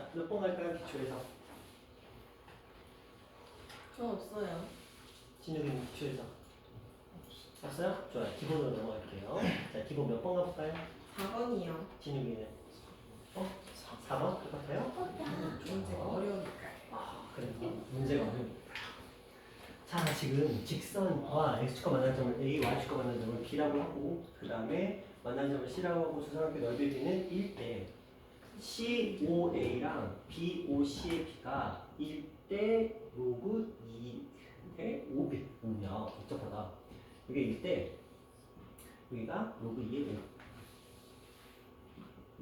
자, 몇 번 갈까요? 기초에서. 저 없어요. 진욱이는 기초에서. 봤어요? 좋아요. 기본으로 넘어갈게요. 자, 기본 몇 번 가볼까요? 4번이요. 진욱이는 4번? 똑같아요? 문제가 어려우니까요. 그래서 문제가 어려우니까. 자, 지금 직선과 x축과 만나는 점을 a, y축과 만나는 점을 b라고 하고 그 다음에 만나는 점을 c라고 하고 주사각의 넓이의 b는 1대 COA랑 BOC의 b가 1대 로그 2의 5면 복잡하다. 이게 1대 여기가 로그 2의 5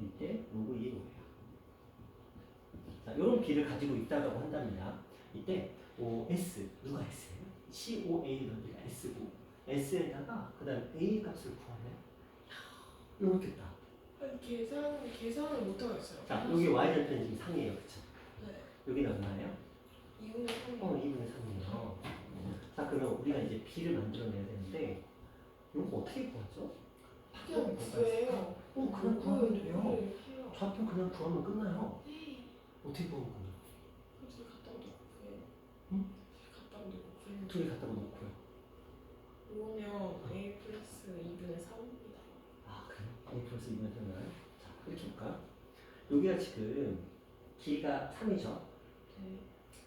1대 로그 2의 5예요. 자, 이런 b를 가지고 있다고 한답니다. 이때 S, 누가 S예요? COA 넓이가 S고 S에다가 그 다음 A 값을 구하래. 이렇겠다. 아니 계산을 못 하겠어요. 자, 여기 Y절편이 지금 3이에요. 그쵸? 네. 여기는 얼마예요? 2분의 3. 2분의 3이에요. 자, 그러면 우리가 이제 B를 만들어내야 되는데 이거 어떻게 구하죠? 그냥 구해요. 그냥 구하면 돼요. 해요. 좌표 그냥 구하면 끝나요. 어떻게 구하면 끝나요? 둘이 갖다 놓고요. 응? 갖다 놓고요. 둘이 갖다가 놓고요. 오면 A 플러스 2분의 3입니다. 그래요? A 플러스 2분의 3이나요? 자, 이렇게 볼까요? 여기가 지금 길이가 3이죠? 네.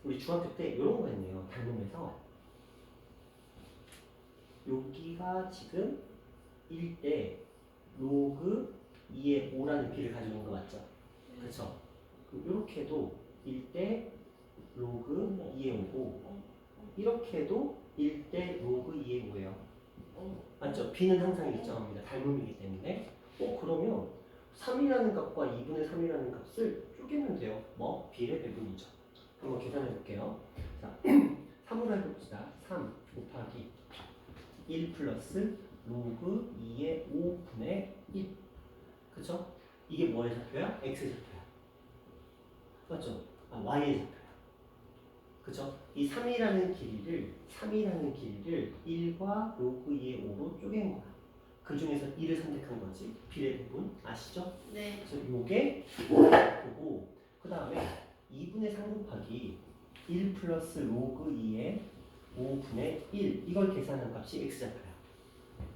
우리 중학교 때 이런 거 했네요. 닮으면서 여기가 지금 1대 로그 2의 5라는 비를 가지고 있는 거 맞죠? 네. 그렇죠? 이렇게 해도 1대 로그 2의 5고 이렇게 해도 1대 로그 2의 5예요. 맞죠? b는 항상 일정합니다. 닮음이기 때문에 그러면 3이라는 값과 2분의 3이라는 값을 쪼개면 돼요. 뭐? b의 배분이죠. 한번 계산해 볼게요. 자, 3으로 해봅시다. 3 곱하기 1 플러스 로그 2의 5분의 1. 그쵸? 이게 뭐의 좌표야? x의 좌표야. 맞죠? y의 좌표야. 그쵸? 이 3이라는 길이를 1과 로그 2의 5로 쪼갠 거야. 그 중에서 2를 선택한 거지. b의 부분 아시죠? 네. 그래서 요게 보고 그 다음에 2분의 3 곱하기 1 플러스 로그 2의 5분의 1 이걸 계산한 값이 x좌표야.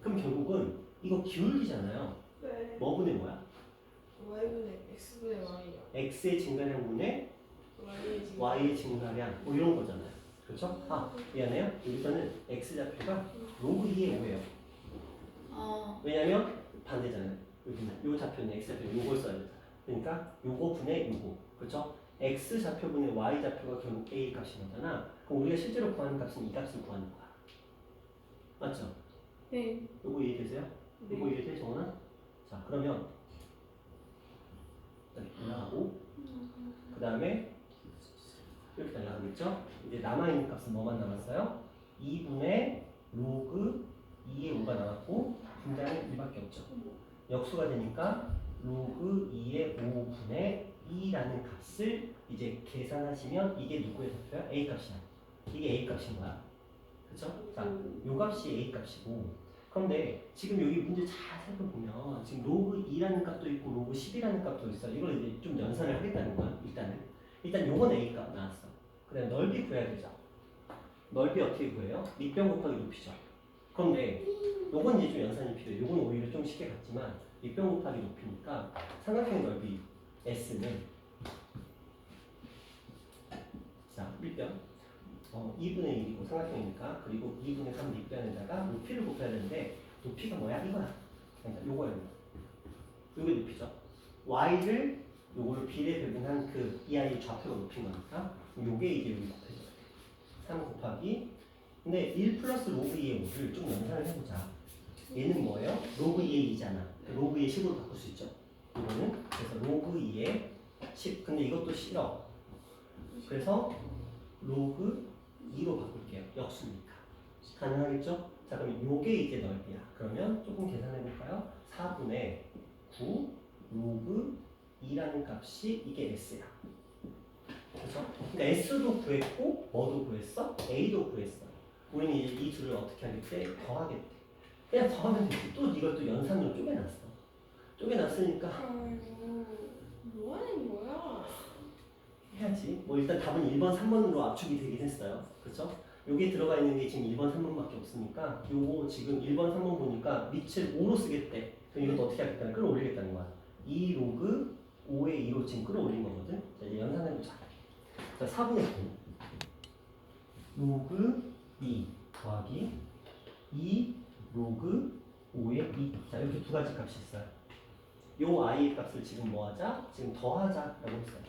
그럼 결국은 이거 기울기잖아요. 네. 뭐 분의 뭐야? Y분의 X분의 Y요. x의 증가량분의 y의 증가량 뭐 이런 거잖아요. 그렇죠? 미안해요. 여기서는 x좌표가 로그 2의 5예요. 왜냐면 반대잖아요. 여기는 요 좌표는 x좌표 요걸 써야 되잖아. 그러니까 요거 분의 요거. 그렇죠? x좌표분의 y좌표가 결국 a 값인 거잖아. 그럼 우리가 실제로 구하는 값은 이 값을 구하는 거야. 맞죠? 네. 요거 이해되세요? 네. 요거 이해돼 정원아? 자 그러면 여기 올라가고 그 다음에 이렇게 날라가겠죠? 이제 남아있는 값은 뭐만 남았어요? 2분의 로그 2의 5가 남았고 분자는 1밖에 없죠. 역수가 되니까 로그 2의 5분의 2라는 값을 이제 계산하시면 이게 누구의 좌표야? A 값이야. 이게 A 값인 거야. 그쵸? 자, 요 값이 A 값이고 그런데 지금 여기 문제 잘 살펴보면 지금 로그 2라는 값도 있고 로그 10이라는 값도 있어. 이걸 이제 좀 연산을 하겠다는 거야. 일단 요건 A 값 나왔어. 그 다음에 넓이 구해야 되죠. 넓이 어떻게 구해요? 밑변 곱하기 높이죠. 그런데 요건 이제 좀 연산이 필요해. 요건 오히려 좀 쉽게 갔지만 밑변 곱하기 높이니까 삼각형 넓이 S는 자 1변 2분의 1이고 삼각형이니까 그리고 2분의 3 밑변에다가 높이를 곱해야 되는데 높이가 뭐야? 이거야. 그러니까 요거예요. 요게 높이죠. Y를 요걸 B에 배분한 그 이 아이의 좌표가 높인 거니까 요게 이제 여기 곱해져야 돼. 3 곱하기 근데 1 플러스 로그 2의 5를 좀 연산을 해보자. 얘는 뭐예요? 로그 2의 2잖아. 로그 2의 10으로 바꿀 수 있죠. 이거는 그래서 로그 2의 10. 근데 이것도 싫어. 그래서 로그 2로 바꿀게요. 역수니까. 가능하겠죠? 자 그러면 요게 이제 넓이야. 그러면 조금 계산해 볼까요? 4분의 9 로그 2라는 값이 이게 S야. 그렇죠? 그러니까 S도 구했고 뭐도 구했어? A도 구했어. 우리는 이제 이 둘을 어떻게 하겠대? 더하겠대. 그냥 더하면 되지. 또 이걸 또 연산으로 쪼개놨어. 쪼개놨으니까 뭐 하는 거야? 해야지. 뭐 일단 답은 1번, 3번으로 압축이 되긴 했어요. 그렇죠? 여기 들어가 있는 게 지금 1번, 3번밖에 없으니까 요거 지금 1번, 3번 보니까 밑을 5로 쓰겠대. 그럼 이것도 어떻게 하겠다는 끌어올리겠다는 거야. 2 로그 5의 2로 지금 끌어올린 거거든. 자, 이제 연산해보자. 자, 4분의 9 로그 2 더하기 2 로그 5의 2. 자, 이렇게 두 가지 값이 있어요. 요 i의 값을 지금 뭐 하자? 지금 더하자라고 했어요.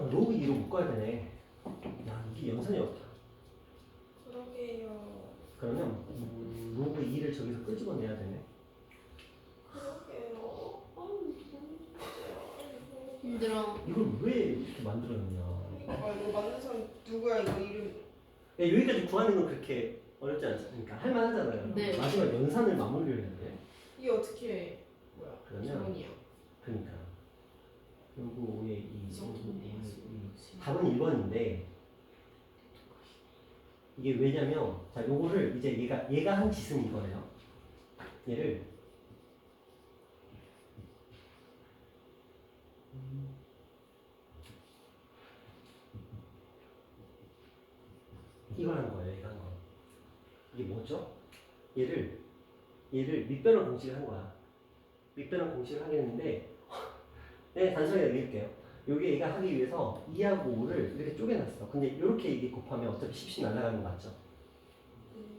로그 2로 묶어야 되네. 야, 이게 연산이 어렵다. 그러게요. 그러면 로그 2를 저기서 끄집어내야 되네. 그러게요. 힘들어. 이걸 왜 이렇게 만들어냈냐. 아 이거 만든 사람 누구야 이거 이름? 야, 여기까지 구하는 건 그렇게 어렵지 않습니까? 할만하잖아요. 네. 마지막 연산을 마무리를 해야 돼. 이게 어떻게 뭐야? 그러면 기본이야. 그러니까 로그 5의 2, 이 정도인데요. 답은 1번인데 이게 왜냐면 자 요거를 이제 얘가 한 짓은 이거예요. 얘를 이걸 한 거예요. 얘가 한 거. 이게 뭐죠? 얘를 밑변환 공식을 한 거야. 밑변환 공식을 하겠는데 네, 단순하게 얘기할게요. 여기 얘가 하기 위해서 2하고 5를 이렇게 쪼개놨어. 근데 이렇게 이게 곱하면 어차피 10씩 날아가는 거 맞죠?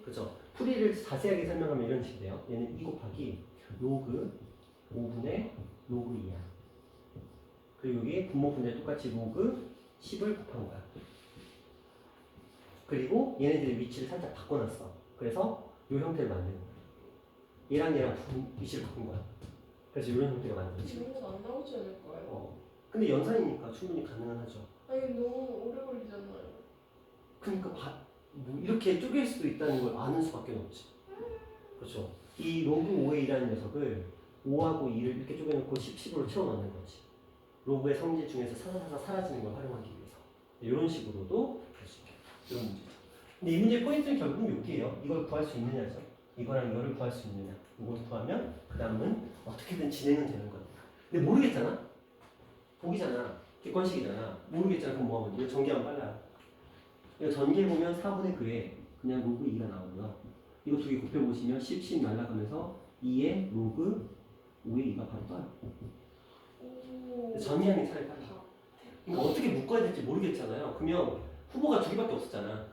그죠? 풀이를 자세하게 설명하면 이런 식이 돼요. 얘는 2 곱하기 로그 5분의 로그 2야. 그리고 여기 분모분의 똑같이 로그 10을 곱한 거야. 그리고 얘네들의 위치를 살짝 바꿔놨어. 그래서 이 형태를 만드는 거야. 얘랑 위치를 바꾼 거야. 그래서 이런 형태가 만들어지. 질문 안 나오지 않을까요? 근데 연산이니까 충분히 가능은 하죠. 아니 너무 오래 걸리잖아요. 그러니까 뭐 이렇게 쪼갤 수도 있다는 걸 아는 수밖에 없지. 그렇죠. 이 로그 5의 2라는 녀석을 5하고 2를 이렇게 쪼개놓고 10으로 채워넣는 거지. 로그의 성질 중에서 사사사사 사라지는 걸 활용하기 위해서. 이런 식으로도 할 수 있겠다. 이런 문제죠. 근데 이 문제의 포인트는 결국은 여기에요. 이걸 구할 수 있느냐죠. 이거랑 이거를 구할 수 있느냐. 이걸 구하면 그 다음은 어떻게든 진행은 되는 거야. 근데 모르겠잖아. 보기잖아. 객관식이잖아. 모르겠잖아. 그럼 뭐하면 이거 전개하면 빨라. 이거 전개해보면 4분의 9에 그냥 로그 2가 나오고요. 이거 두 개 곱해보시면 10 날아가면서 2의 로그 5의 2가 바로 떠요. 오. 전개하는 게 차라리 빨라. 이거 어떻게 묶어야 될지 모르겠잖아요. 그러면 후보가 두 개밖에 없었잖아.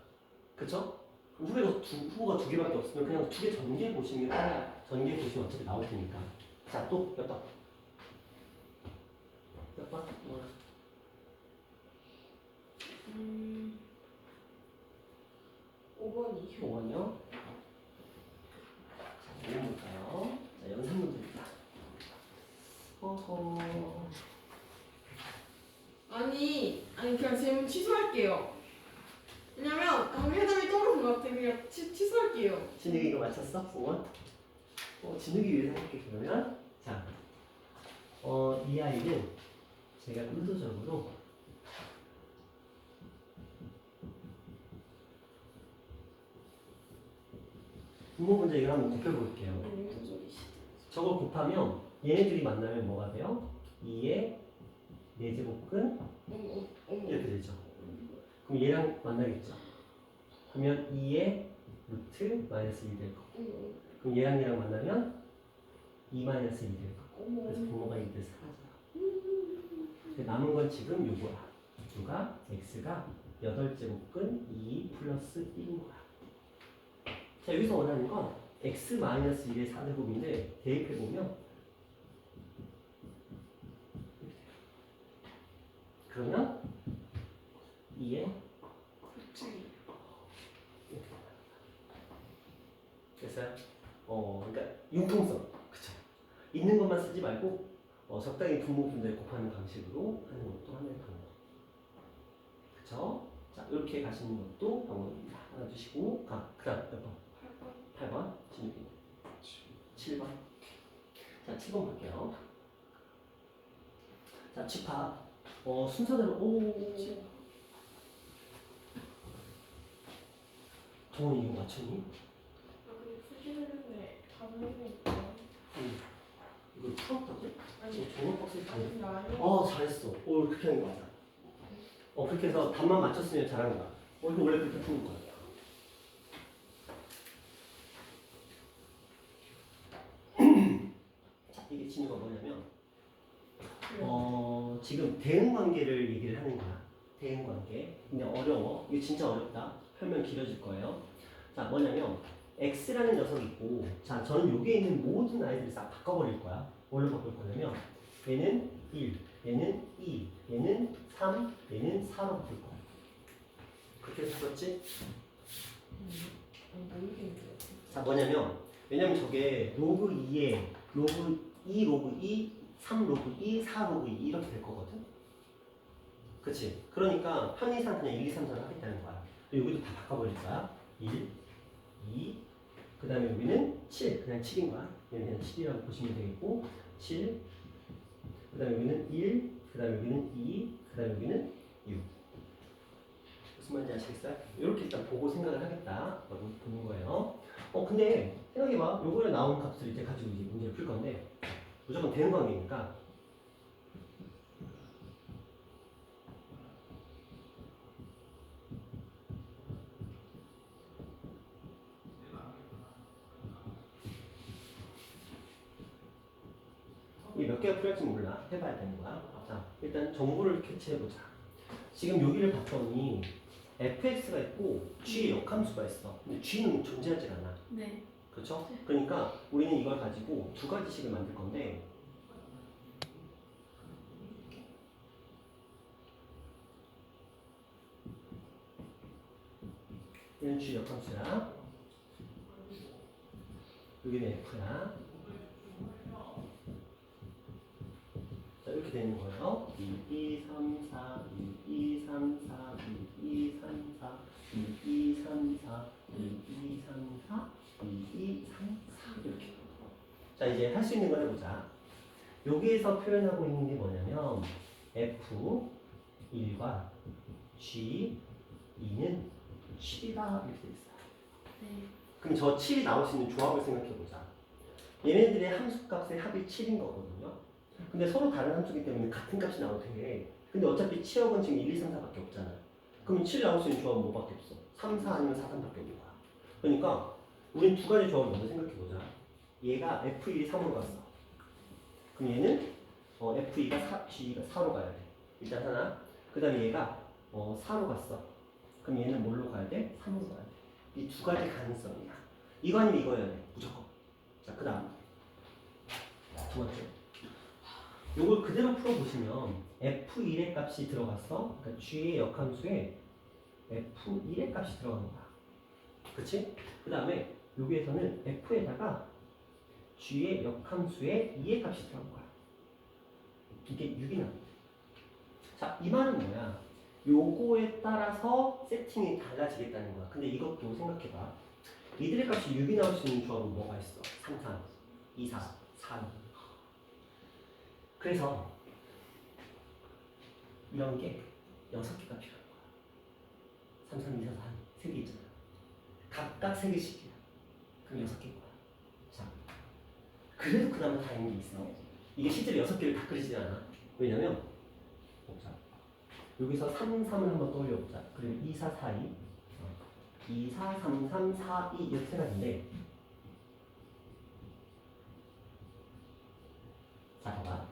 그쵸? 후보가 두 개밖에 없으면 그냥 두 개 전개해 보시는 게 빨라요. 전개해 보시면 어차피 나올 테니까. 자, 또 몇 번? 몇 번? 5번이요. 5번이요. 자, 5번 볼까요? 자, 연산 문제입니다. 어허. 아니 그냥 질문 취소할게요. 왜냐면 강의담이 떠오르는 것 같아. 그냥 취소할게요. 진욱이 이거 맞췄어? 5번? 진욱이 위해서 할게 그러면. 자, 이 아이는 제가 의도적으로 분모 문제 이거 한번 곱해볼게요. 저걸 곱하면 얘네들이 만나면 뭐가 돼요? 2의 4제곱근 이렇게 되죠. 그럼 얘랑 만나겠죠. 그러면 2의 루트 마이너스 1 될 거고. 그럼 얘랑 만나면 2 마이너스 1 될 거고. 그래서 분모가 1대 사라져요. 남은 건 지금 요거야. 누가? x가 8제곱근 2 플러스 1인 거야. 자, 여기서 원하는 건 x 마이너스 1의 4제곱인데 대입해보면 그러면 2에 됐어요? 그러니까 융통성, 그쵸? 있는 것만 쓰지 말고 적당히 분모 분자를 곱하는 방식으로 하는 것도 하나의 방법. 그쵸? 자, 이렇게 가시는 것도 방법입니다. 하나 주시고, 그 다음 몇 번? 8번. 진욱이. 7번. 자, 7번 볼게요. 자, 집합. 순서대로, 동원이 이거 맞췄니? 풀기는데 답을 해보니까 이걸 풀었다고? 아니 종합 박스에 다 아니 잘했어. 그렇게 하는 거 맞아. 그렇게 해서 답만 맞췄으면 잘한 거야. 이거 원래 그렇게 푸는 거야. 자, 이게 진유가 뭐냐면, 지금 대응 관계를 얘기를 하는 거야. 대응 관계. 근데 어려워. 이게 진짜 어렵다. 설명 길어질 거예요. 자, 뭐냐면, X라는 녀석이 있고, 자, 저는 여기에 있는 모든 아이들을 싹 바꿔버릴 거야. 뭘로 바꿀 거냐면, 얘는 1, 얘는 2, 얘는 3, 얘는 4로 바꿀 거야. 그렇게 해서 썼지? 자, 뭐냐면, 왜냐면 저게 로그 2에 로그 2, 로그 2, 3 로그 2, 4 로그 2 이렇게 될 거거든? 그치? 그러니까 편의상 그냥 1, 2, 3, 4를 하겠다는 거야. 여기도 다 바꿔버릴 거야. 1, 2, 그 다음에 여기는 7, 그냥 7인 거야. 얘는 그냥 7이라고 보시면 되겠고, 7, 그 다음에 여기는 1, 그 다음에 여기는 2, 그 다음에 여기는 6. 무슨 말인지 아시겠어요? 이렇게 일단 보고 생각을 하겠다라고 보는 거예요. 근데 생각해봐. 요거에 나온 값을 이제 가지고 이제 문제를 풀 건데 무조건 대응 관계니까 이게 몇 개가 필요할지 몰라. 해봐야 되는 거야. 자, 일단 정보를 캐치해보자. 지금 여기를 봤더니 fx가 있고 g의 역함수가 있어. 근데 g는 존재하지 않아. 네. 그렇죠? 그러니까 우리는 이걸 가지고 두 가지씩을 만들 건데 얘는 g 역함수야. 여기는 f야. 자, 이렇게 되는 거예요. 1, 2, 3, 4, 1, 2, 3, 4, 1, 2, 3, 4, 1, 2, 3, 4, 1, 2, 3, 4, 1, 2, 3, 4 이렇게. 자, 이제 할 수 있는 걸 해보자. 여기에서 표현하고 있는 게 뭐냐면 F1과 G2는 7이다 이렇게 돼 있어요. 네. 그럼 저 7이 나올 수 있는 조합을 생각해보자. 얘네들의 함수값의 합이 7인 거거든요. 근데 서로 다른 함수기 때문에 같은 값이 나와도 돼. 근데 어차피 7억은 지금 1, 2, 3, 4밖에 없잖아. 그러면 7 나올 수 있는 조합은 뭐밖에 없어? 3, 4 아니면 4, 3밖에 없는 거야. 그러니까 우린 두 가지 조합을 먼저 생각해보자. 얘가 F1이 3으로 갔어. 그럼 얘는 F2가 4, G가 4로 가야 돼. 일단 하나. 그 다음에 얘가 4로 갔어. 그럼 얘는 뭘로 가야 돼? 3으로 가야 돼. 이 두 가지 가능성이야. 이거 아니면 이거여야 돼. 무조건. 자, 그 다음. 두 번째. 요걸 그대로 풀어보시면 F1의 값이 들어갔어. 그러니까 G의 역함수에 F1의 값이 들어가는 거야. 그치? 그 다음에 여기에서는 F에다가 G의 역함수에 2의 값이 들어간 거야. 이게 6이 나와. 자, 이 말은 뭐야? 요거에 따라서 세팅이 달라지겠다는 거야. 근데 이것도 생각해봐. 이들의 값이 6이 나올 수 있는 조합은 뭐가 있어? 3, 3, 2, 4, 4. 그래서 이런 게 6개가 필요한 거야. 3, 3, 2, 4, 4, 3개 있잖아. 각각 3개씩이야. 그럼 6개인 거야. 자, 그래도 그나마 다행인 게 있어. 이게 실제로 6개를 다 그리지 않아. 왜냐면 보자. 여기서 3, 3을 한번 떠올려보자. 그리고 2, 4, 4, 2 2, 4, 3, 3, 4, 2 이렇게 세 가지인데 자, 봐봐.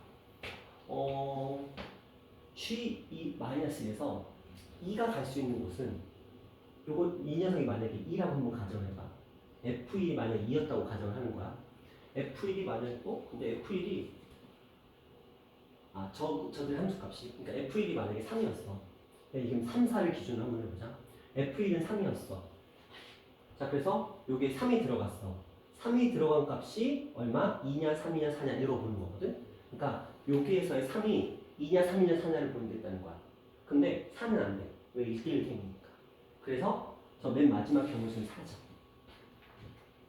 G2-1에서 2가 갈 수 있는 곳은 요거 이 녀석이 만약에 2라고 한번 가정해봐. F1이 만약 2였다고 가정을 하는 거야. F1이 만약에 근데 F1이 저들 함수값이 그러니까 F1이 만약에 3이었어. 지금 3, 4를 기준으로 한번 해보자. F1은 3이었어. 자, 그래서 여기에 3이 들어갔어. 3이 들어간 값이 얼마? 2냐, 3이냐, 4냐 이거 보는 거거든. 그러니까 여기에서의 3이 2냐, 3이냐, 4냐를 보면 된다는 거야. 근데 4는 안 돼. 왜? 1대1개니까. 그래서 저 맨 마지막 경우수는 4죠.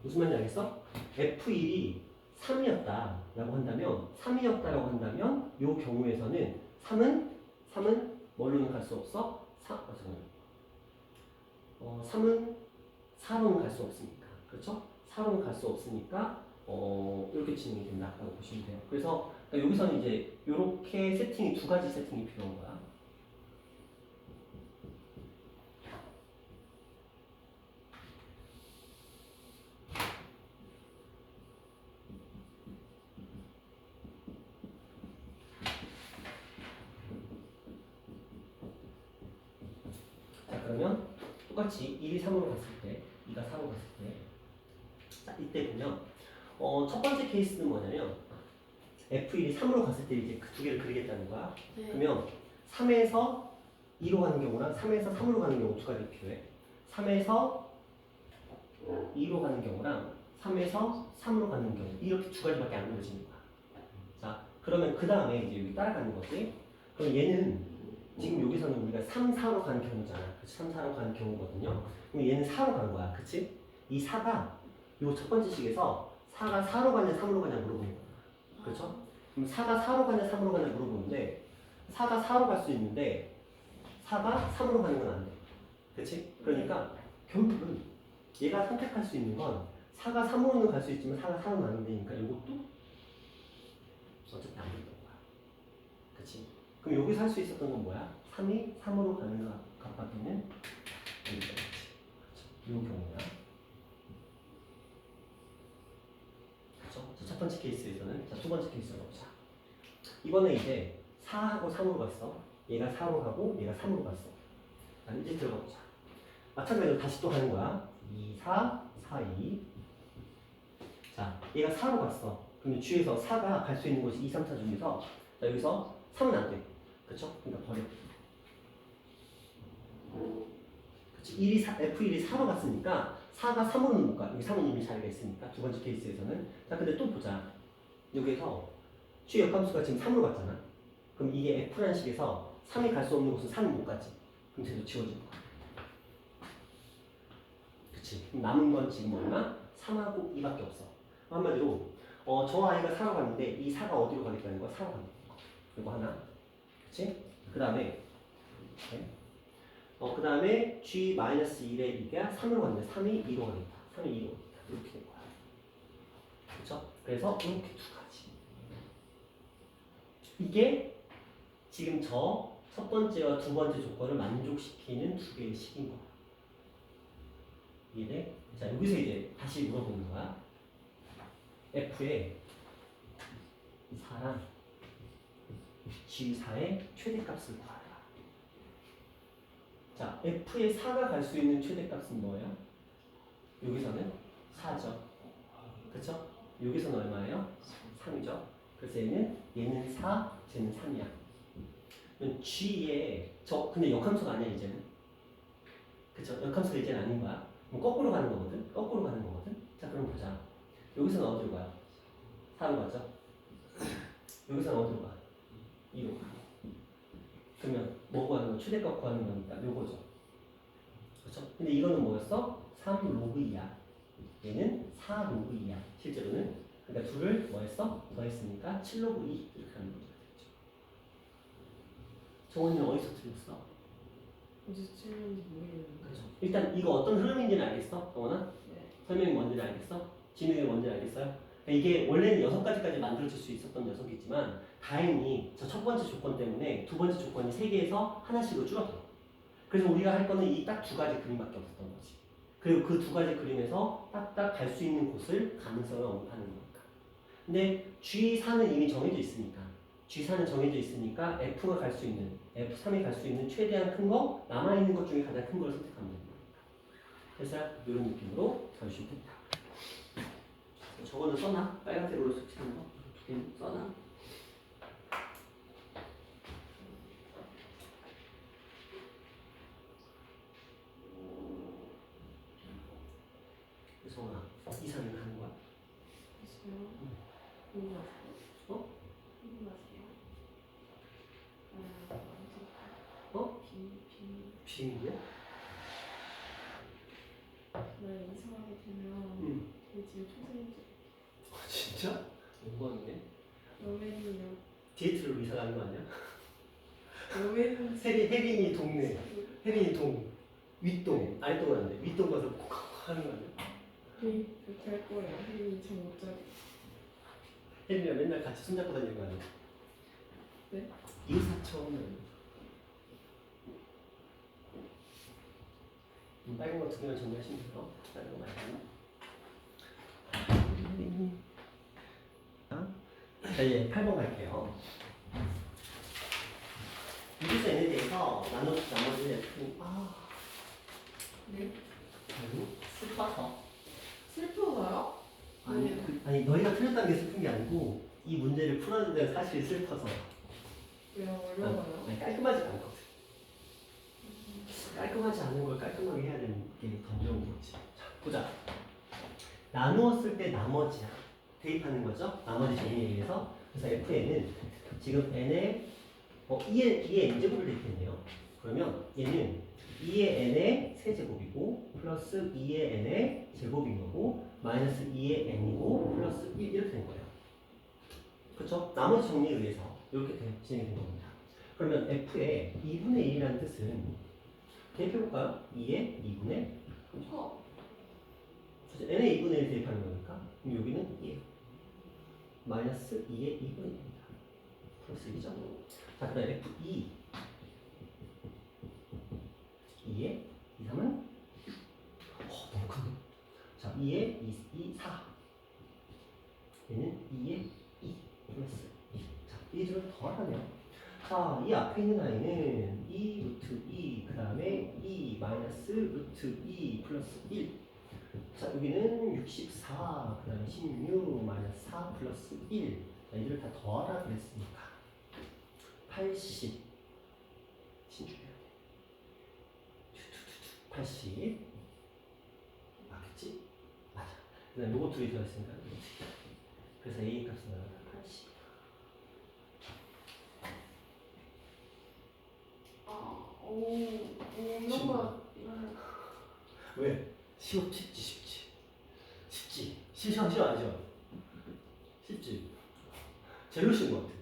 무슨 말인지 알겠어? F1이 3이었다라고 한다면 3이었다라고 한다면 이 경우에서는 3은 뭘로는 갈 수 없어? 3은 4로는 갈 수 없으니까. 그렇죠? 4로는 갈 수 없으니까 이렇게 진행이 된다라고 보시면 돼요. 그래서 그러니까 여기서는 이제 이렇게 세팅이 두 가지 세팅이 필요한 거야. 그러면 똑같이 1이 3으로 갔을 때 2가 4로 갔을 때 자, 이때 보면 첫 번째 케이스는 뭐냐면 F1이 3으로 갔을 때 이제 그 두 개를 그리겠다는 거야. 네. 그러면 3에서 2로 가는 경우랑 3에서 3으로 가는 경우 두 가지 필요해. 3에서 2로 가는 경우랑 3에서 3으로 가는 경우 이렇게 두 가지밖에 안 그려지는 거야. 자, 그러면 그 다음에 이제 여기 따라가는 거지. 그럼 얘는 지금 여기서는 우리가 3, 4로 가는 경우잖아. 그치? 3, 4로 가는 경우거든요. 그럼 얘는 4로 간 거야. 그치? 이 4가 요 첫 번째 식에서 4가 4로 가냐 3으로 가냐 물어보는 거야. 그렇죠? 그럼 4가 4로 가냐 3으로 가냐 물어보는데 4가 4로 갈 수 있는데 4가 3으로 가는 건 안 돼. 그치? 그러니까 결국은 얘가 선택할 수 있는 건 4가 3으로는 갈 수 있지만 4가 4는 안 되니까 이것도 어차피 안 된다는 거야. 그치? 그럼 여기서 할 수 있었던 건 뭐야? 3이 3으로 가는 것 값밖에는 안 되겠지. 이 경우야. 그렇죠? 첫 번째 케이스에서는 자, 두 번째 케이스로 가보자. 이번에 이제 4하고 3으로 갔어. 얘가 4로 가고 얘가 3으로 갔어. 자, 이제 들어가보자. 마찬가지로 다시 또 가는 거야. 2, 4, 4, 2. 자, 얘가 4로 갔어. 그럼 주위에서 4가 갈 수 있는 곳이 2, 3, 4 중에서 자, 여기서 3은 안 돼. 그쵸? 그러니까 버려. 그치? F1이 4로 갔으니까 4가 3으로는 못 가. 여기 3은 이미 자리가 있으니까 두 번째 케이스에서는 자, 근데 또 보자. 여기에서 주의 역함수가 지금 3으로 갔잖아. 그럼 이게 F라는 식에서 3이 갈 수 없는 곳은 3이 못 가지. 그럼 쟤도 지워지는 거야. 그치? 그럼 남은 건 지금 얼마? 3하고 2밖에 없어. 한마디로 저 아이가 4로 갔는데 이 4가 어디로 가겠다는 거야? 4로 가겠다는 거야. 이거 하나. 그치? 그 다음에 그 다음에 G-1의 2가 3으로 갔는데 3이 2로 가겠다. 3이 2로 가겠다. 이렇게 된 거야. 그쵸? 그래서 이렇게 두 가지. 이게 지금 저 첫 번째와 두 번째 조건을 만족시키는 두 개의 식인 거야. 이해돼? 자, 여기서 이제 다시 물어보는 거야. F의 4랑 G4의 최대값을 구하라. 자, F의 4가 갈 수 있는 최대값은 뭐예요? 여기서는 4죠. 그쵸? 여기서는 얼마예요? 3이죠. 그래서 얘는 4, 쟤는 3이야. G에 근데 역함수가 아니야 이제는. 그쵸? 역함수가 이제는 아닌 거야. 그럼 거꾸로 가는 거거든. 거꾸로 가는 거거든. 자, 그럼 보자. 여기서는 어디로 가요? 4로 가죠. 여기서는 어디로 가? 2로 가. 그러면 뭐 구하는 거? 최대값 구하는 거니까 요거죠. 그렇죠? 근데 이거는 뭐였어? 3 로그 2야. 얘는 4 로그 2야. 실제로는. 그러니까 둘을 뭐 했어? 더했으니까 7 로그 2 이렇게 하는 거죠. 정원이는 어디서 틀렸어? 어디서 틀렸는지 모르겠는데. 그렇죠. 일단 이거 어떤 흐름인지는 알겠어? 정원아? 네. 설명이 뭔지는 알겠어? 진행이 뭔지는 알겠어요? 그러니까 이게 원래는 6가지까지 만들어질 수 있었던 녀석이지만 다행히 저 첫 번째 조건 때문에 두 번째 조건이 3개에서 하나씩으로 줄어들어. 그래서 우리가 할 거는 이 딱 두 가지 그림밖에 없었던 거지. 그리고 그 두 가지 그림에서 딱딱 갈 수 있는 곳을 가능성을 언급하는 거니까. 근데 G4는 이미 정해져 있으니까 G4는 정해져 있으니까 F가 갈 수 있는 F3이 갈 수 있는 최대한 큰 거 남아있는 것 중에 가장 큰 걸 선택하면 됩니다. 그래서 이런 느낌으로 가주시면 됩니다. 저거는 써놔? 빨간색으로 색칠한 거? 두 개는 써놔? 성아, 이사는 하는 거야? 글쎄요. 궁금하세요? 어? 궁금하세요? 비밀이야? 네, 이사하게 되면 저희 집에 초대해줘. 진짜? 영광이네. 여맨이요. 디에트로 이사 가는 거 아니야? 여맨은 혜린이 동네. 혜린이 동. 윗동. 아랫동은 안 돼. 윗동 가서 콕 하는 거 아니야? 네, 그렇게 할 거예요. 혜린이 잠못 자게. 혜린이랑 맨날 같이 손잡고 다니는 거 아니야? 네? 인사처는 빨간 거 두 개만 정리하시면 돼요. 다른 거 말고. 자, 이제 8번 갈게요. 유기수 N에 대해서 나머지 네. 슬퍼서. 슬퍼서요? 아니 너희가 틀렸다는 게 슬픈 게 아니고 이 문제를 풀었는데 사실 슬퍼서. 왜요? 어려워요? 아니, 깔끔하지 않거든. 깔끔하지 않은 걸 깔끔하게 해야 되는 게 더 어려운 거지. 자, 보자. 나누었을 때 나머지야. 대입하는 거죠. 나머지 정의에 의해서. 그래서 FN은 지금 N의 2의 N제곱을 대입했네요. 그러면 얘는 2의 N의 세제곱이고 플러스 2의 N의 제곱인 거고 마이너스 2의 N이고 플러스 1 이렇게 된 거예요. 그렇죠? 나머지 정리에 의해서 이렇게 진행된 겁니다. 그러면 F의 2분의 1이라는 뜻은 대입해볼까요? 2의 2분의 N의 2분의 1 대입하는 거니까 그럼 여기는 2 마이너스 2의 2분의 1입니다. 플러스 1이죠. 자, 그 다음에 F2 2의 2, 3은 너무 큰데? 자, 2의 2, 4 얘는 2의 2 플러스 2. 자, 이 줄을 더하면 자, 이 앞에 있는 아이는 2 루트 2 그 다음에 2 마이너스 루트 2 플러스 1. 자, 여기는 64 그 다음에 16 마이너스 4 플러스 1. 자, 이들을 다 더하라 그랬으니까 80 신중해야 돼. 80 맞겠지? 맞아. 그 다음에 요거 둘이 더했으니까 그래서 A 값은 나가다 80. 이런 거 왜? 쉽지. 싫어 아니죠? 쉽지. 제일 쉬운 것 같아.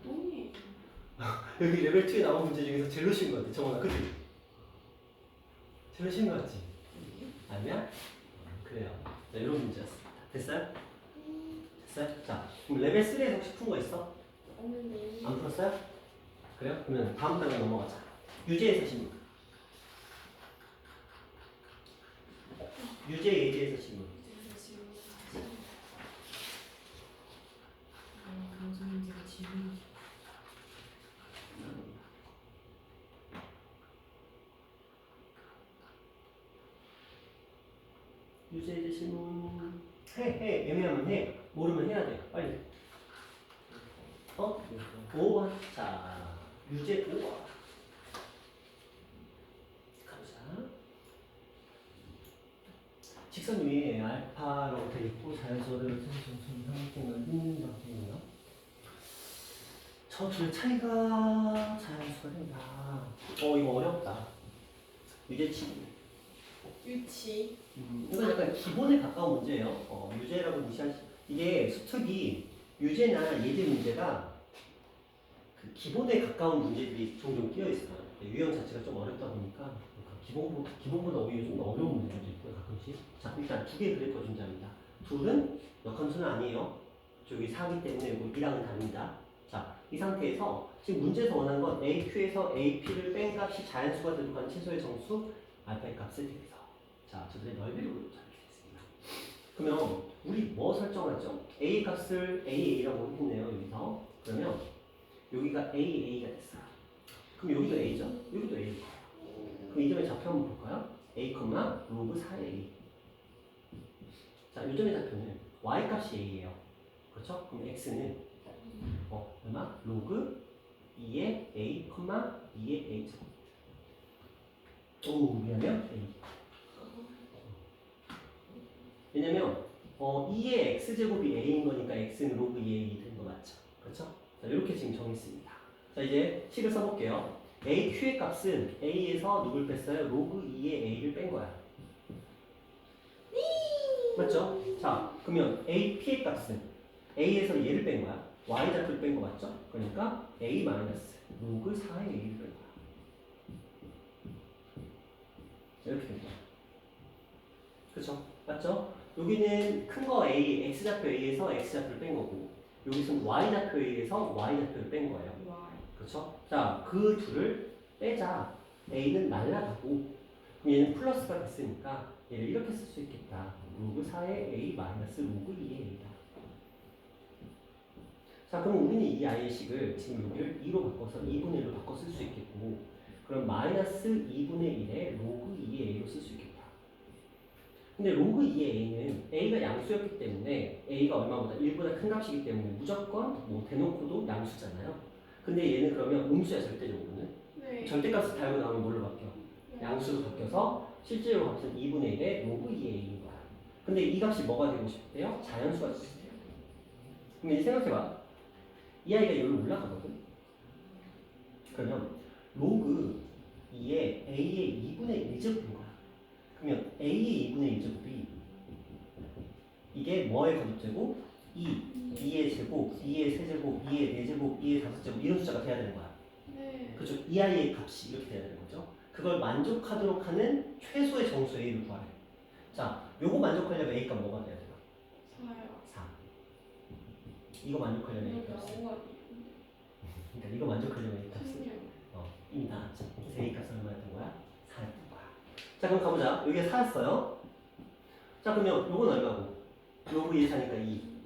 똥이 여기 레벨 2에 나온 문제 중에서 제일 쉬운 것 같아. 정원아, 그치? 제일 쉬운 것 같지? 아니야? 그래요. 자, 이런 문제였습니다. 됐어요? 됐어요? 자, 그럼 레벨 3에서 혹시 푼 거 있어? 없는데. 안 풀었어요? 그래요? 그러면 다음 단계 넘어가자. 유제에서 신문. 유제 예제에서 신문. 무슨 문제가 지금 유제 예제 신문. 해. 애매하면 해. 모르면 해야 돼. 빨리. 5번. 자, 유제 5번. 가보자. 직선 위에 알파라고 되어 있고 자연수를 상승을 믿는다고 되어 있네요. 저 둘의 차이가 자연수가 된다. 이거 어렵다. 유제치. 유치. 이건 약간 기본에 가까운 문제예요. 유제라고 무시하시. 이게 수특이 유제나 예제 문제가 그 기본에 가까운 문제들이 종종 끼어 있어요. 유형 자체가 좀 어렵다 보니까 기본보다 오히려 좀 어려운 문제도 있고요, 가끔씩. 자, 일단 두 개 그래프 준비합니다. 둘은 역함수는 아니에요. 저기 4기 때문에 이거 2랑은 다릅니다. 자, 이 상태에서 지금 문제에서 원하는 건 AQ에서 AP를 뺀 값이 자연수가 들어간 최소의 정수 알파의 값을 대해서. 자, 저들의 넓이를 잡게 됐습니다. 그러면 우리 뭐 설정하죠? A 값을 AA라고 했네요, 여기서. 그러면 여기가 AA가 됐어요. 그럼 여기도 A죠? 여기도 A일 거예요. 그럼 이 점의 좌표 한번 볼까요? A, 로그 4A. 자, 이 점의 좌표는 Y 값이 A예요. 그렇죠? 그럼 X는 얼마? 로그 2의 A, 2의 A 제곱. 왜냐면 A. 왜냐면 2의 X제곱이 A인 거니까 X는 로그 2의 A 된 거 맞죠? 그렇죠? 자, 이렇게 지금 정했습니다. 자, 이제 식을 써볼게요. AQ의 값은 A에서 누굴 뺐어요? 로그 2의 A를 뺀 거야. 맞죠? 자, 그러면 AP의 값은 A에서 얘를 뺀 거야. Y 좌표를 뺀 거 맞죠? 그러니까 A 마이너스 로그 4의 A를 뺀 거야. 이렇게 된 거야. 그쵸? 맞죠? 여기는 큰 거 A, X좌표 A에서 X좌표를 뺀 거고 여기서는 Y좌표 A에서 Y좌표를 뺀 거예요. 그렇죠? 자, 그 둘을 빼자. A는 날라가고 그럼 얘는 플러스가 됐으니까 얘를 이렇게 쓸 수 있겠다. 로그 4의 A 마이너스 로그 2의 A다. 자, 그럼 우리는 이 아이의 식을 지금 여기를 2로 바꿔서 2분의 1로 바꿔 쓸 수 있겠고 그럼 마이너스 2분의 1의 로그 2의 A로 쓸 수 있겠고 근데 로그 2의 a는 a가 양수였기 때문에 a가 얼마보다 1보다 큰 값이기 때문에 무조건 뭐 대놓고도 양수잖아요. 근데 얘는 그러면 음수야 절대적으로는. 네. 절대값을 달고 나오면 뭘로 바뀌어? 양수로 바뀌어서 실제로 값은 2분의 1의 로그 2의 a인 거야. 근데 이 값이 뭐가 되고 싶대요? 자연수가 되고 싶대요. 그럼 이제 생각해봐. 이 아이가 여기로 올라가거든. 그러면 로그 2의 a의 2분의 1제곱인 거야. 그러면 a의 2분의 1제곱이 이게 뭐의 거듭제곱? 2의 제곱, 2의 세제곱, 2의 4제곱, 2의 5제곱 이런 숫자가 돼야 되는 거야. 네. 그렇죠? 이 아이의 값이 이렇게 돼야 되는 거죠. 그걸 만족하도록 하는 최소의 정수 a를 구하래. 자, 요거 만족하려면 a 값 뭐가 돼야 되나? 4요. 4. 이거 만족하려면 a 값. 그러니까 이거 만족하려면 a 값은 이미 나왔죠. 그래서 a 값은 얼마였던 거야? 4였던 거야. 자, 그럼 가보자. 여기가 4였어요. 자, 그러면 요건 얼마고? 로그 1 사니까 2.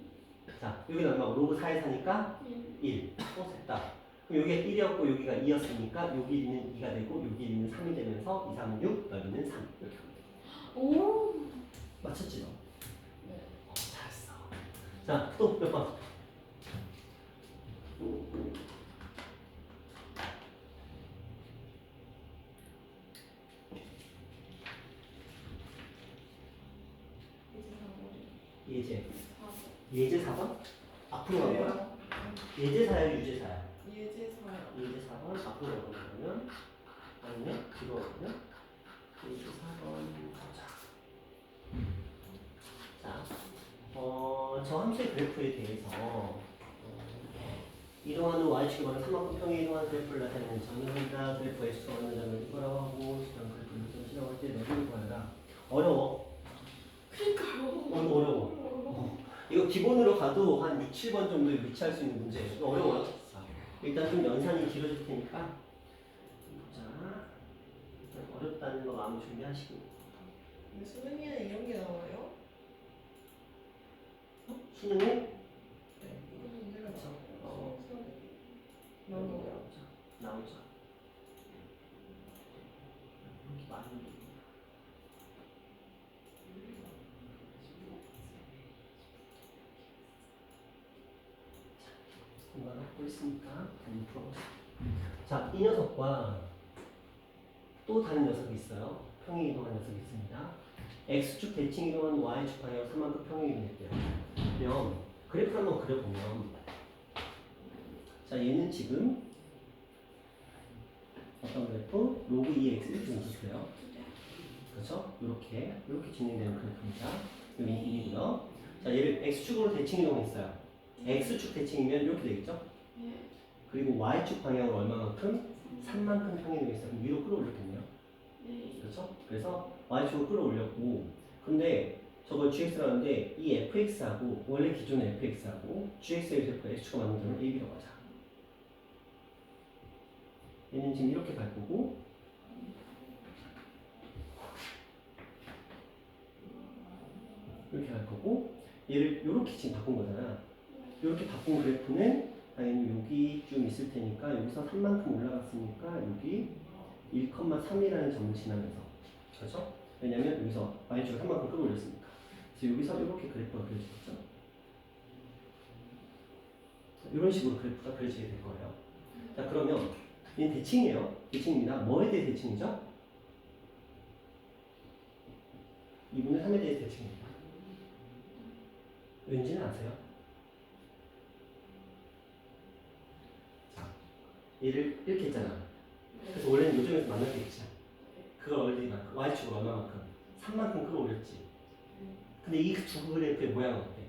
자, 여기는 얼마고? 로그 4에 사니까 1. 됐다. 그럼 여기가 1이었고 여기가 2였으니까 여기 1은 2가 되고 여기 1은 3이 되면서 2, 3은 6, 여기는 3 이렇게 하면 돼. 오. 맞췄지 너? 네. 잘했어. 자, 또 몇 번? 예제. 예제 4번? 앞으로 간 거야? 예제사야 유제사야? 예제사요. 예제 4번 앞으로 가보면 아니면 뒤로 가보면 예제 4번 가자. 자, 저 함수의 그래프에 대해서 이동하는 y축으로 3만큼 평에 이동하는 그래프를 나타내는 정의합니다. 그래프 x가 어느 점을 이거라고 하고 수정 그래프를 좀 실험할 때 너를 구하라. 어려워. 그니까요. 어려워. 이거 기본으로 가도 한 6, 7번 정도에 위치할 수 있는 문제예요. 이거 어려워요. 일단 좀 연산이 길어질 테니까 자, 어렵다는 거 마음 준비하시고. 근데 수능에는 이런 게 나와요? 수능에 이런 문제가 나와요? 나오죠. 나오죠. 이렇게 많이 공간 갖고 있으니까 한번 풀어보자. 자, 이 녀석과 또 다른 녀석이 있어요. 평행 이동한 녀석이 있습니다. x축 대칭 이동한 y축 방향 3만큼 평행 이동했대요. 그러면 그래프 한번 그려보면 자, 얘는 지금 어떤 그래프? 로그 2x 이렇게 움직여요. 그렇죠? 이렇게 진행되는 그래프입니다. 여기 1이고요. 자, 얘를 x축으로 대칭 이동했어요. x축 대칭이면 이렇게 되겠죠? 네. 그리고 y축 방향으로 얼마만큼? 3만큼 평행 이동했어요. 그럼 위로 끌어올렸겠네요. 네. 그렇죠? 그래서 y축을 끌어올렸고 근데 저걸 gx라는데 이 fx하고 원래 기존의 fx하고 gx의 제곱 x축과 맞는 점을 ab라고 하자. 얘는 지금 이렇게 갈 거고 이렇게 갈 거고 얘를 이렇게 지금 바꾼 거잖아. 이렇게 바꾼 그래프는 당연히 여기 좀 있을 테니까 여기서 3만큼 올라갔으니까 여기 1,3이라는 점을 지나면서 그렇죠? 왜냐면 여기서 y축을 3만큼 끌어올렸으니까 그래서 여기서 이렇게 그래프가 그려지겠죠? 이런 식으로 그래프가 그려지게 될 거예요. 자, 그러면 얘는 대칭이에요. 대칭입니다. 뭐에 대해 대칭이죠? 2분의 3에 대해 대칭입니다. 왠지는 아세요? 자, 얘를 이렇게 했잖아. 그래서 원래는 요점에서 만날 게 있지. 그걸 얼마만큼? y축으로 얼마만큼? 3만큼 끌어올렸지. 근데 이 두 그래프의 모양은 어때?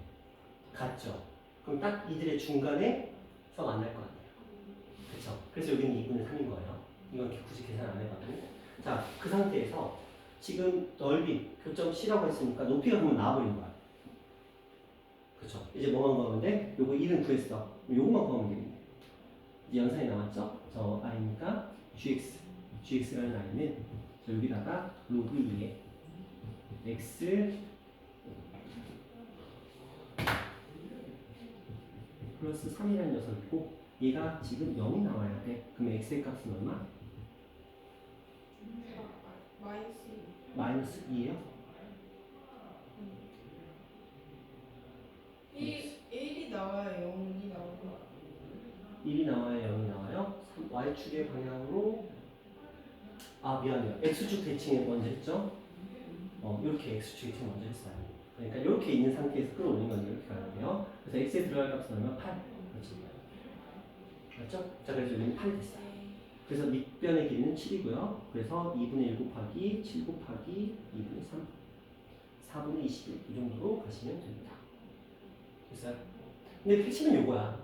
같죠? 그럼 딱 이들의 중간에서 만날 것 같아요. 그렇죠? 그래서 여기는 2분의 3인 거예요. 이건 굳이 계산 안 해봐도. 자, 그 상태에서 지금 넓이 교점 C라고 했으니까 높이가 그러면 나와버린 거야. 그렇죠? 이제 뭐만 구하면 돼? 요거 1은 구했어. 요거만 구하면 되겠네. 이제 연산이 나왔죠? 저 i니까 gx라는 i는 저 여기다가 로그 2에 x 플러스 3이라는 녀석이고 얘가 지금 0이 나와야 돼. 그럼 x의 값은 얼마? 마이너스. 마이너스 2예요? 나와요. 0이 나와요. 1이 나와요? 0이 나와요? y축의 방향으로 미안해요. x축 대칭에 먼저 했죠? 이렇게 x축 대칭 먼저 했어요. 그러니까 이렇게 있는 상태에서 끌어올린 건 이렇게 가야 돼요. 그래서 x에 들어갈 값은 얼마? 8. 그렇죠? 맞죠? 자, 그래서 여기는 8이 됐어요. 그래서 밑변의 길이는 7이고요. 그래서 2분의 1 곱하기 7 곱하기 2분의 3 4분의 21 이 정도로 가시면 됩니다. 됐어요? 근데 핵심은 요거야.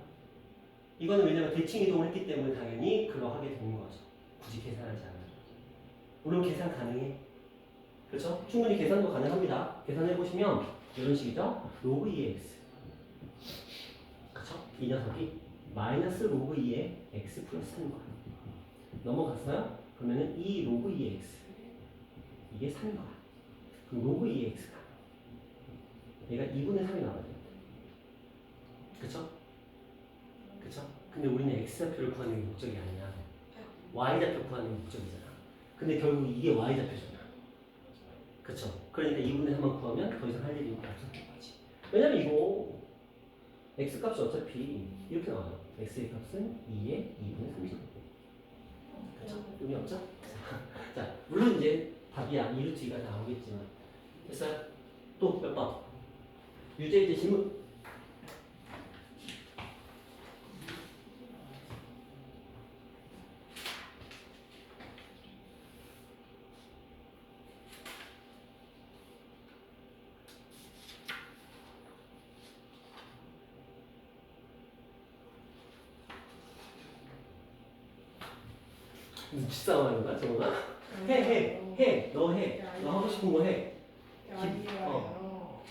이거는 왜냐면 대칭 이동을 했기 때문에 당연히 그거 하게 되는 거죠. 굳이 계산하지 않아요. 물론 계산 가능해. 그렇죠? 충분히 계산도 가능합니다. 계산해보시면 이런 식이죠. 로그 2의 x. 그렇죠? 이 녀석이 마이너스 로그 2의 x 플러스 3인 거예요. 넘어갔어요? 그러면은 이 로그 2의 x. 이게 3인 거야. 그럼 로그 2의 x가 얘가 2분의 3이 나와야 돼요. 그쵸? 그쵸? 근데 우리는 x좌표를 구하는 게 목적이 아니야. y좌표 구하는 게 목적이잖아. 근데 결국 이게 y좌표잖아. 그쵸? 그러니까 2분의 3만 구하면 더 이상 할 일이 없었던 거지. 왜냐면 이거 x값이 어차피 이렇게 나와요. x의 값은 2의 2분의 30. 그쵸? 의미 없죠? 자, 물론 이제 답이야. 2루트 2가 다 나오겠지만. 됐어요? 또 몇 번? 유제이제 질문. 눈치싸움 하는 거야, 정훈아? 해. 너 해. 너 하고 싶은 거 해. 아니에요.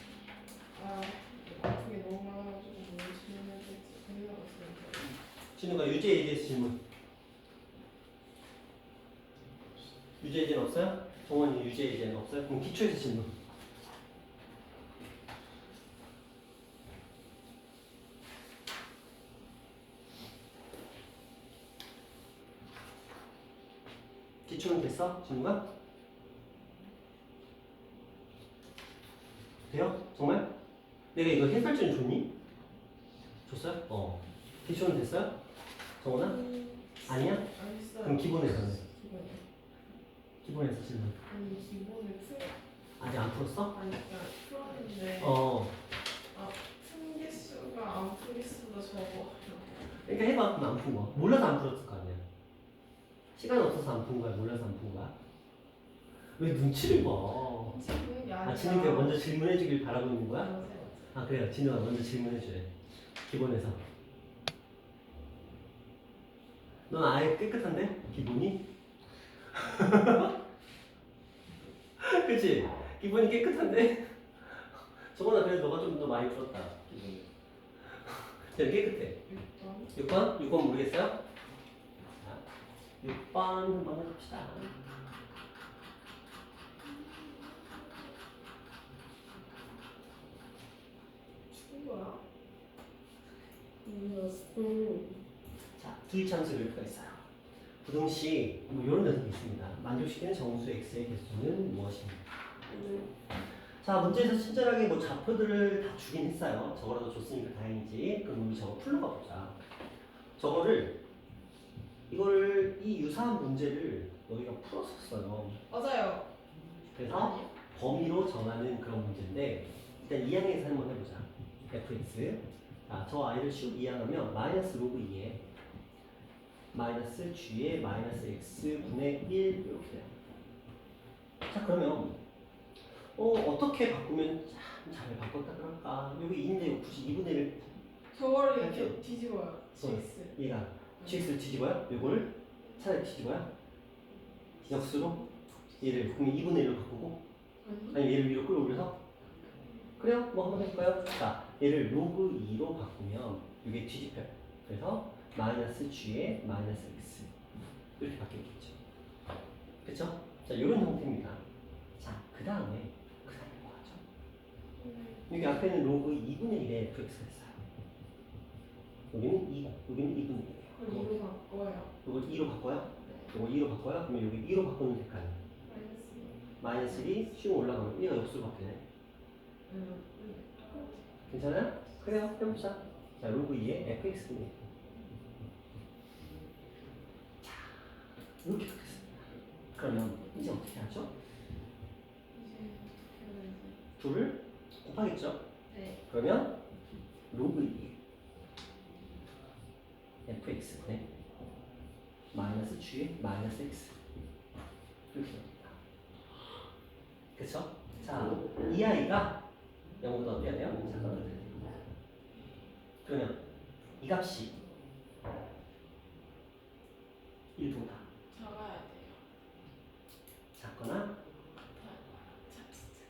아프게 너무 많아가지고 뭘 질문해야 될지 고민하고 진우가 유제이제 질문. 유제이제는 없어요? 정원이 유제이제는 없어요? 그럼 기초에서 질문. 기초는 됐어? 진우가? 돼요? 정말? 내가 이거 해설전 줬니? 줬어요? 기초는 됐어요? 정원아? 아니야? 알겠어요. 그럼 기본에서는? 기본이요. 기본에서 질문. 아니 기본을 아직 안 풀었어? 아니 그냥 풀었는데 푼 개수가 안 푼 개수보다 적어. 그러니까 해봐. 그럼 안 푼 거. 몰라서 안 풀었을 거 아니야. 시간 없어서 안 푼 거야? 몰라서 안 푼 거야? 왜 눈치를 봐? 질문이 아니라. 진우가 먼저 질문해 주길 바라고 있는 거야? 맞아요. 그래요. 진우가 먼저 질문해 줘야 돼. 기본에서. 넌 아예 깨끗한데? 기본이? 그치? 기본이 깨끗한데? 저거나 그래도 너가 좀 더 많이 풀었다. 기본이. 되게 깨끗해. 6번? 6번 모르겠어요? 자, 6번 한번 해봅시다. 죽은 거야? 자, 두이참수 그래프가 있어요. 부등식 뭐 이런 녀석이 있습니다. 만족시키는 정수 x의 개수는 무엇입니까? 자, 문제에서 친절하게 뭐 좌표들을 다 주긴 했어요. 저거라도 줬으니까 다행이지. 그럼 우리 저거 풀러가 보자. 이거를 이 유사한 문제를 너희가 풀었었어요. 맞아요. 그래서 범위로 정하는 그런 문제인데 일단 2항에서 한번 해보자. fx. 자, 저 아이를 쭉 이항하면 마이너스 로그 2에 마이너스 g에 마이너스 x 분의 1 이렇게 돼요. 자, 그러면 어떻게 바꾸면 참 잘 바꿨다 그럴까? 여기 2인데 굳이 2분의 1 저거를 이렇게 뒤집어요. GX. 얘가 gx를 뒤집어요? 요거를 차라리 뒤집어요? 역수로 얘를 그러면 2분의 1로 바꾸고 아니 얘를 위로 끌어올려서 그래요? 뭐 한번 해볼까요? 자, 얘를 로그 2로 바꾸면 이게 뒤집혀요. 그래서 마이너스 g에 마이너스 x 이렇게 바뀌겠죠. 그쵸? 자, 이런 형태입니다. 자, 그 다음에 뭐 하죠? 여기 앞에는 로그 2분의 1의 fx가 있어요. 여기는 2, 여기는 2분의 1이에요. 그럼 이거 바꿔요. 이걸 2로 바꿔요? 이거 2로 바꿔요? 그러면 여기 2로 바꾸면 될까요? 마이너스 1이 쭉 올라가면 1가 역수로 바뀌네. 괜찮아요? 그래요. 해봅시다. 자, 로그 2의 fx분의 이렇게 바뀌었습니다. 그러면 이제 어떻게 하죠? 이제 어떻게 해야 되지? 둘을 곱하겠죠? 네. 그러면 로그 2 fx분의 마이너스 g 마이너스 x 이렇게 됩니다. 그쵸? 자, 이 아이가 0보다 어때야 돼요? 작거나 같아야 돼요. 그러면 이 값이 1보다 작아야 돼요. 작거나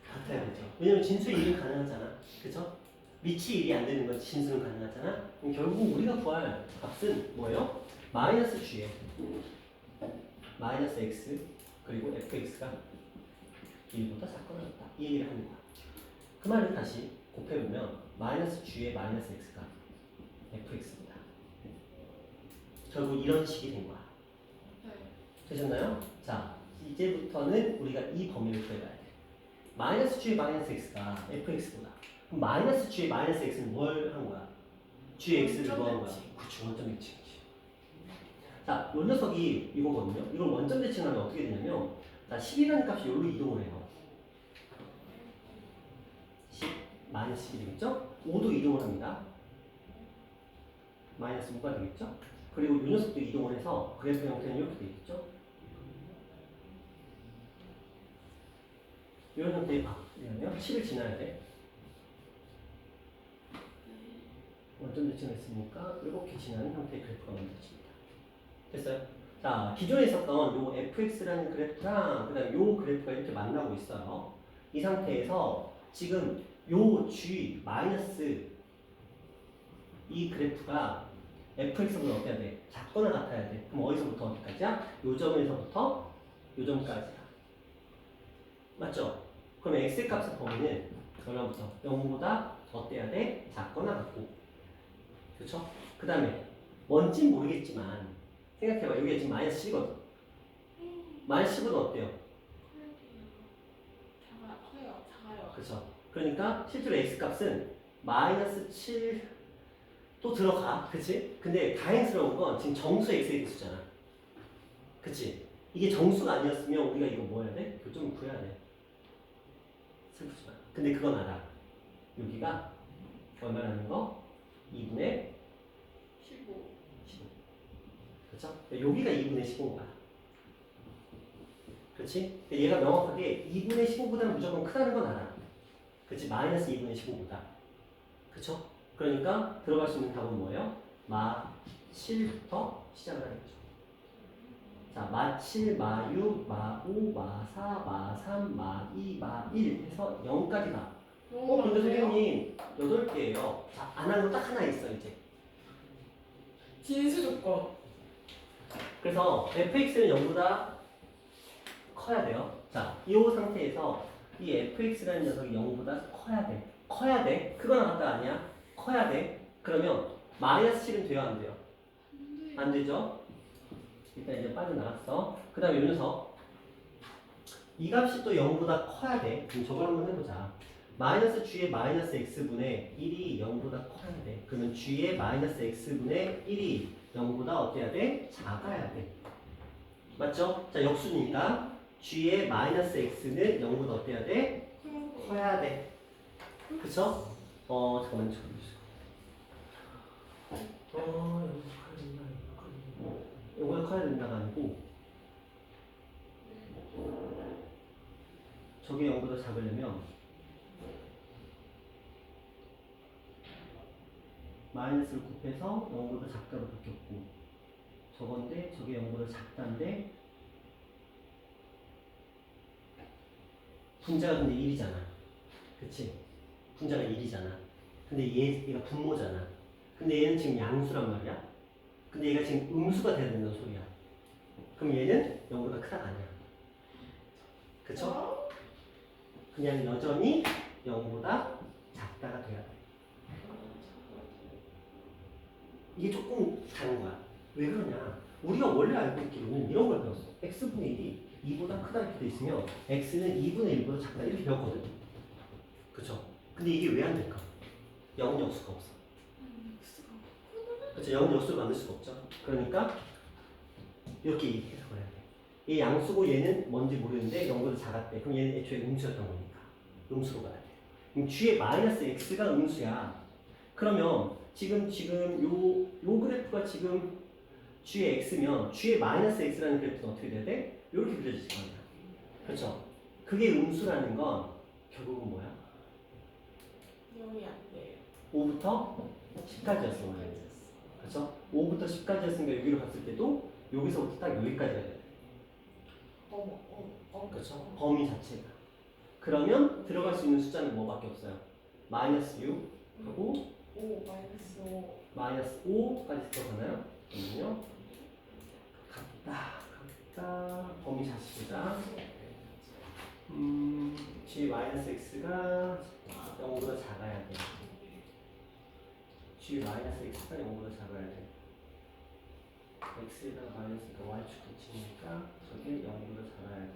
같아야 같아야 되죠. 왜냐면 진수의 1은 가능하잖아. 그쵸? 밑이 1이 안 되는 건 진수는 가능하잖아. 그럼 결국 우리가 구할 값은 뭐예요? 마이너스 g에 마이너스 x 그리고 fx가 1보다 작거나 같다. 이 얘기를 하는 거야. 그 말을 다시 곱해보면 마이너스 g에 마이너스 x가 fx입니다. 결국 이런 식이 된 거야. 네. 되셨나요? 자, 이제부터는 우리가 이 범위를 구해봐야 돼. 마이너스 g의 마이너스 x가 fx보다. 그럼 마이너스 g의 마이너스 x는 뭘 한 거야? g의 x를 뭐 한 거야? 그치, 원점 대칭이지. 자, 요 녀석이 이거거든요. 이걸 원점 대칭하면 어떻게 되냐면, 자, 10이라는 값이 여기로 이동을 해요. 10, 마이너스 10이 되겠죠? 5도 이동을 합니다. 마이너스 5가 되겠죠? 그리고 이 녀석도 이동을 해서 그래프 형태는 이렇게 되겠죠? 이런 형태의 바뀌려면 10을 지나야 돼. 원점 대칭을 했으니까 이렇게 지나는 형태의 그래프가 만들어집니다. 됐어요? 자, 기존에 있었던 요 fx라는 그래프랑 그다음 요 그래프가 이렇게 만나고 있어요. 이 상태에서 지금 요 g 마이너스 이 그래프가 fx보다 어때야 돼? 작거나 같아야 돼. 그럼 어디서부터 어디까지야? 요 점에서부터 요 점까지야. 맞죠? 그럼 x의 값의 범위는 얼마부터? 0보다 어때야 돼? 작거나 같고. 그쵸? 그 다음에 뭔진 모르겠지만 생각해봐. 여기가 지금 마이너스 10이거든. 마이너스 10은 어때요? 커요. 작아요. 그쵸? 그러니까 실제로 x 값은 마이너스 7 또 들어가. 그치? 근데 다행스러운 건 지금 정수 x의 개수잖아. 그치? 이게 정수가 아니었으면 우리가 이거 뭐 해야 돼? 교점을 구해야 돼. 슬프지만. 근데 그건 알아. 여기가 얼마라는 거? 2분의 15. 15. 그쵸? 여기가 2분의 15인 거야. 그치? 얘가 명확하게 2분의 15보다는 무조건 크다는 건 알아. 그치? 마이너스 2분의 15보다. 그쵸? 그러니까 들어갈 수 있는 답은 뭐예요? 마 7부터 시작을 하겠죠. 자, 마 7, 마 6, 마 5, 마 4, 마 3, 마 2, 마 1 해서 0까지 가. 근데 선생님 8개예요. 자, 안 한 거 딱 하나 있어 이제. 진수 조건. 그래서 fx는 0보다 커야 돼요. 자, 이 상태에서 이 fx라는 녀석이 0보다 커야 돼. 커야 돼. 크거나 같다 아니야? 커야 돼. 그러면 마이너스 7은 돼요 안 돼요? 안 되죠? 일단 이제 빠져나갔어. 그 다음에 이 녀석 이 값이 또 0보다 커야 돼. 그럼 저걸 한번 해보자. 마이너스 g의 마이너스 x분의 1이 0보다 커야 돼. 그러면 g의 마이너스 x분의 1이 0보다 어때야 돼? 작아야 돼. 맞죠? 자, 역수니까 g의 마이너스 x는 0보다 어때야 돼? 커야 돼. 그쵸? 잠깐만요. 이거가 커야 된다가 아니고 저게 0보다 작으려면 마이너스를 곱해서 0보다 작다로 바뀌었고 저건데 저게 0보다 작다인데 분자가 근데 1이잖아. 그치? 분자가 1이잖아. 근데 얘가 분모잖아. 근데 얘는 지금 양수란 말이야. 근데 얘가 지금 음수가 돼야 된다는 소리야. 그럼 얘는 0보다 크다가 아니야. 그쵸? 그냥 여전히 0보다 작다가 돼야 돼. 이게 조금 다른 거야. 왜 그러냐? 우리가 원래 알고 있기로는 이런 걸 배웠어. x분의 1이 2보다 크다 이렇게 돼 있으면 x는 2분의 1보다 작다 이렇게 배웠거든. 그쵸? 근데 이게 왜 안 될까? 0은 역수가 없어. 그렇죠. 0은 역수를 만들 수가 없죠. 그러니까 이렇게 해석을 해야 돼. 이 양수고 얘는 뭔지 모르는데 0보다 작았대. 그럼 얘는 애초에 음수였던 거니까 음수로 가야 돼. 그럼 G의 마이너스 X가 음수야. 그러면 지금 요 그래프가 지금 G의 X면 G의 마이너스 X라는 그래프는 어떻게 돼야 돼? 이렇게 그려질 거 아니야. 그렇죠. 그게 음수라는 건 결국은 뭐야? 0이 안 돼요. 5부터 10까지였어. 그렇죠? 5부터 10까지였으니까 여기로 갔을 때도 여기서부터 딱 여기까지 가야 돼. 그렇죠? 범위 자체가. 그러면 들어갈 수 있는 숫자는 뭐밖에 없어요? 마이너스 6 하고 5 마이너스 5. 마이너스 5까지 들어가나요? 그러면요. 같다. 범위 자체가 G 마이너스 X가 0보다 작아야 돼. G 마이너스 X가 0보다 작아야 돼. X가 마이너스니까 Y축 대칭이니까 저게 0보다 작아야 돼.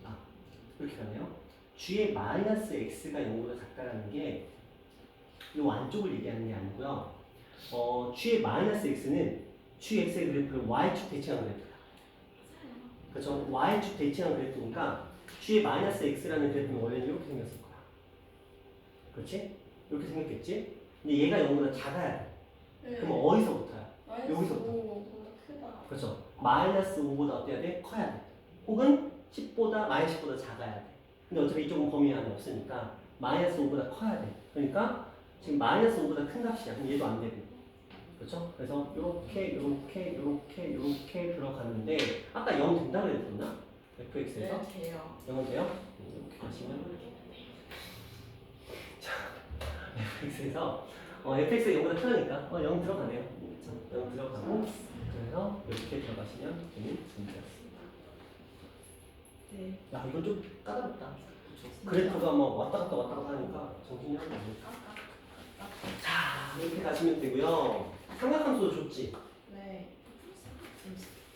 아, 이렇게 가네요. G의 마이너스 X가 0보다 작다라는 게 이 안쪽을 얘기하는 게 아니고요. G의 마이너스 X는 GX의 그래프를 Y축 대칭한 그래프다. 그렇죠? Y축 대칭한 그래프니까 G의 마이너스 X라는 그래프는 원래는 이렇게 생겼을 거야. 그렇지? 이렇게 생겼겠지? 근데 얘가 0보다 작아야 돼. 네. 그럼 어디서부터야? 마이너스 여기서부터. 5보다 크다. 그렇죠? 마이너스 5보다 어때야 돼? 커야 돼. 혹은 10보다 마이너스 10보다 작아야 돼. 근데 어차피 이쪽은 범위 안에 없으니까 마이너스 5보다 커야 돼. 그러니까 지금 마이너스 5보다 큰 값이야. 그럼 얘도 안 되고. 그렇죠? 그래서 이렇게 들어가는데 아까 0 된다고 그랬었나? fx에서? 네, 돼요. 0은 돼요? 이렇게 가시면 자, fx에서 fx가 0보다 크니까 0 들어가네요. 그렇죠? 0 들어가고 그래서 이렇게 들어가시면 되는 문제였습니다. 네. 야 이건 좀 까다롭다. 그렇죠? 그래프가 뭐 왔다 갔다 하니까 정신이 하나도 안 나. 자 이렇게 가시면 되고요. 삼각함수도 좋지? 네.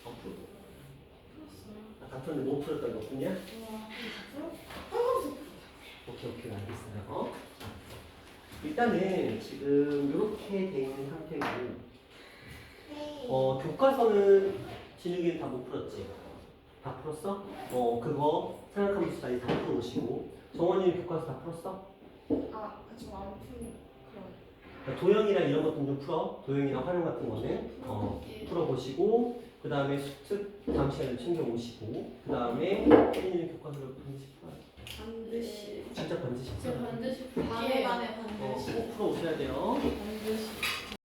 풀어. 다 풀었는데 못 풀었던 거 없냐? 오케이 알겠어요. 일단은 지금 이렇게 돼 있는 상태고 교과서는 진욱이는 다 못 풀었지? 다 풀었어? 그거 삼각함수까지 다 풀어오시고 정원이는 교과서 다 풀었어? 저 안 푼 그런. 도형이랑 이런 것도 좀 풀어. 도형이랑 활용 같은 거는 풀어보시고 그 다음에 수특 다음 시간에 챙겨오시고 그 다음에 혜인이는 교과서를 반드시 풀어야 돼. 반드시. 진짜 반드시 저 풀어야 돼. 반드시 반에 풀게요. 반드시. 꼭 풀어오셔야 돼요. 반드시.